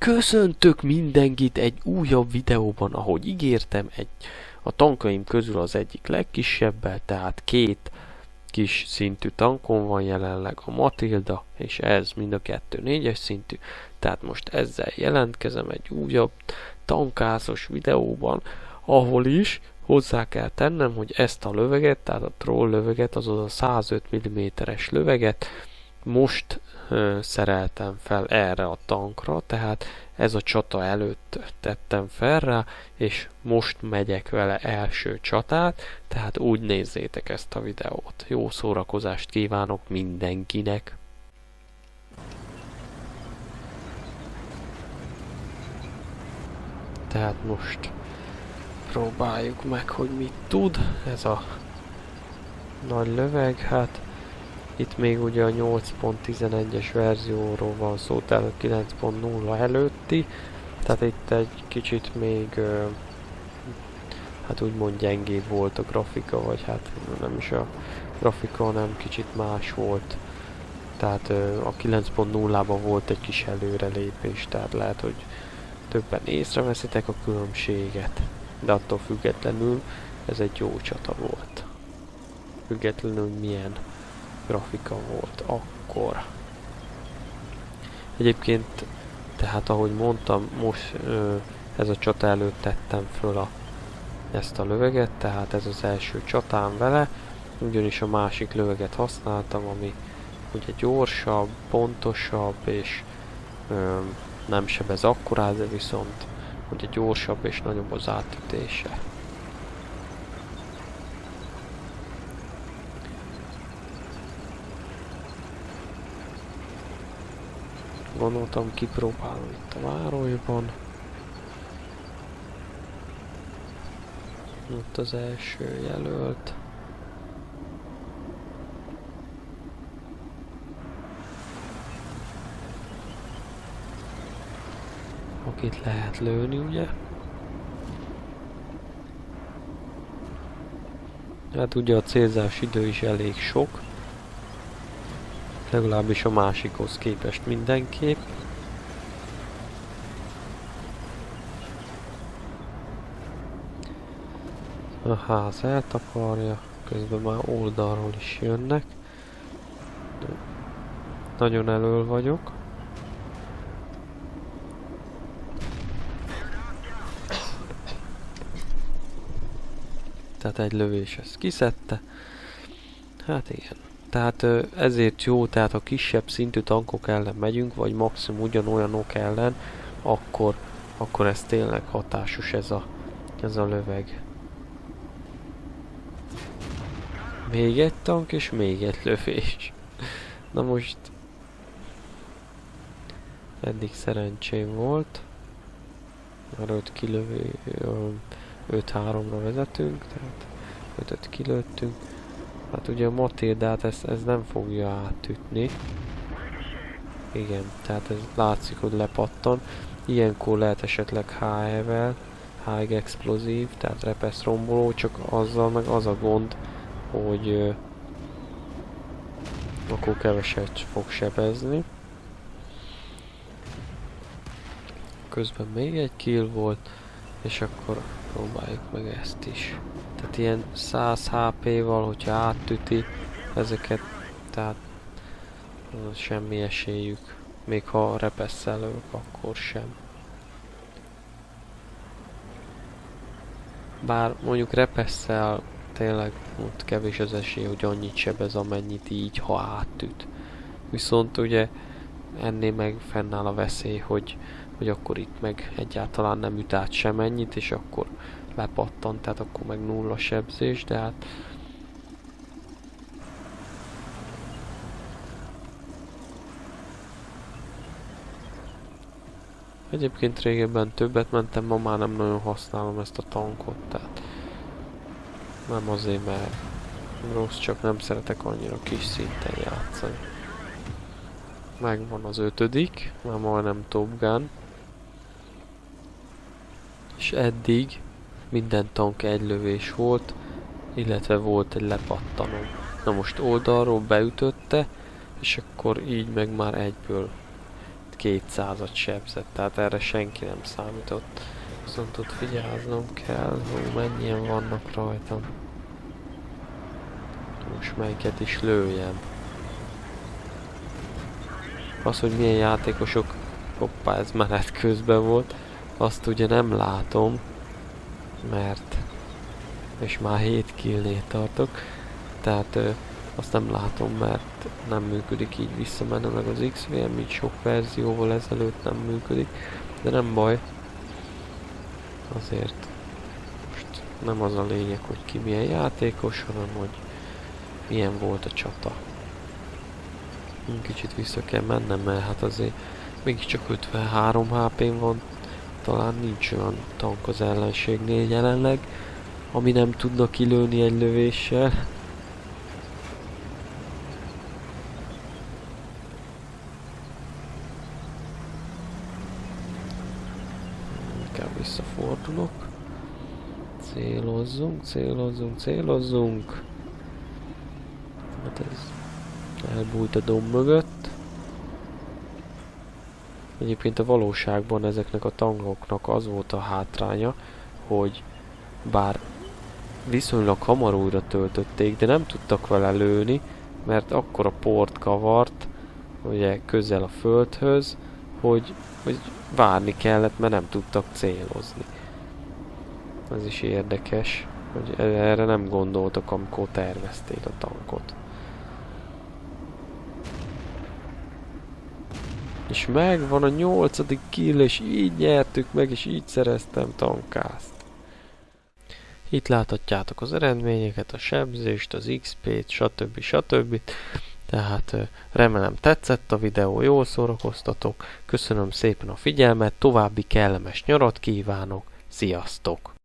Köszöntök mindenkit egy újabb videóban, ahogy ígértem, a tankaim közül az egyik legkisebbel, tehát két kis szintű tankon van jelenleg, a Matilda, és ez mind a kettő 4-es szintű, tehát most ezzel jelentkezem egy újabb tankázos videóban, ahol is hozzá kell tennem, hogy ezt a löveget, tehát a troll löveget, azaz a 105 mm-es löveget most szereltem fel erre a tankra, tehát ez a csata előtt tettem fel rá, és most megyek vele első csatát, tehát úgy nézzétek ezt a videót. Jó szórakozást kívánok mindenkinek! Tehát most próbáljuk meg, hogy mit tud ez a nagy löveg. Hát itt még ugye a 8.11-es verzióról van szó, tehát a 9.0 előtti, tehát itt egy kicsit még hát úgymond gyengébb volt a grafika, vagy hát nem is a grafika, hanem kicsit más volt. Tehát a 9.0-ban volt egy kis előrelépés, tehát lehet, hogy többen észreveszitek a különbséget, de attól függetlenül ez egy jó csata volt. Függetlenül milyen grafika volt akkor. Egyébként, tehát ahogy mondtam, most ez a csata előtt tettem föl ezt a löveget, tehát ez az első csatám vele, ugyanis a másik löveget használtam, ami ugye gyorsabb, pontosabb, és nem sebez akkorát, de viszont ugye gyorsabb és nagyobb az átütése. Gondoltam, kipróbálom itt a városban. Ott az első jelölt. Akit lehet lőni, ugye? Hát ugye a célzás idő is elég sok. Legalábbis a másikhoz képest mindenképp. A ház eltakarja, közben már oldalról is jönnek. Nagyon elől vagyok. Tehát egy lövés ezt kiszedte. Hát igen. Tehát ezért jó, tehát ha kisebb szintű tankok ellen megyünk, vagy maximum ugyanolyanok ellen, akkor ez tényleg hatásos ez a löveg. Még egy tank és még egy lövés. Na most eddig szerencsém volt. Már 5 kilövő, 5-3-ra vezetünk, tehát 5-5 kilőttünk. Hát ugye a Matildát ez nem fogja átütni. Igen, tehát ez látszik, hogy lepattan. Ilyenkor lehet esetleg HE-vel, High Explosive, tehát repesz romboló, csak azzal meg az a gond, hogy akkor keveset fog sebezni. Közben még egy kill volt, és akkor próbáljuk meg ezt is. Tehát ilyen 100 HP-val, hogyha átüti ezeket, tehát semmi esélyük. Még ha repesszel lövök, akkor sem. Bár mondjuk repesszel tényleg ott kevés az esély, hogy annyit sebez, amennyit így, ha átüt. Viszont ugye ennél meg fennáll a veszély, hogy akkor itt meg egyáltalán nem üt át semennyit, és akkor lepattan, tehát akkor meg nulla sebzés, de hát egyébként régebben többet mentem, ma már nem nagyon használom ezt a tankot, tehát nem azért, mert rossz, csak nem szeretek annyira kis szinten játszani. Megvan az 5., már majdnem Top Gun. És eddig minden tank egy lövés volt, illetve volt egy lepattanó. Na most oldalról beütötte, és akkor így meg már egyből 200-at sebzett, tehát erre senki nem számított. Viszont ott vigyáznom kell, mennyien vannak rajtam. Most melyiket is lőjem. Az, hogy milyen játékosok, hoppá, ez menet közben volt, azt ugye nem látom, mert és már 7 killnél tartok, tehát azt nem látom, mert nem működik így visszamenőleg az XVM, így sok verzióval ezelőtt nem működik, de nem baj, azért most nem az a lényeg, hogy ki milyen játékos, hanem hogy milyen volt a csata. Kicsit vissza kell mennem, mert hát azért mégiscsak 53 HP-n van, talán nincs olyan tank az ellenségnél jelenleg, ami nem tudna kilőni egy lövéssel. Inkább visszafordulok. Célozzunk, célozzunk, célozzunk. Hát ez elbújt a domb mögött. Egyébként a valóságban ezeknek a tankoknak az volt a hátránya, hogy bár viszonylag hamar újra töltötték, de nem tudtak vele lőni, mert akkora port kavart, ugye közel a földhöz, hogy várni kellett, mert nem tudtak célozni. Ez is érdekes, hogy erre nem gondoltak, amikor tervezték a tankot. És megvan a 8. kill, és így nyertük meg, és így szereztem tankázt. Itt láthatjátok az eredményeket, a sebzést, az XP-t, stb. Stb. Tehát remélem tetszett a videó, jól szórakoztatok. Köszönöm szépen a figyelmet, további kellemes nyarat kívánok, sziasztok!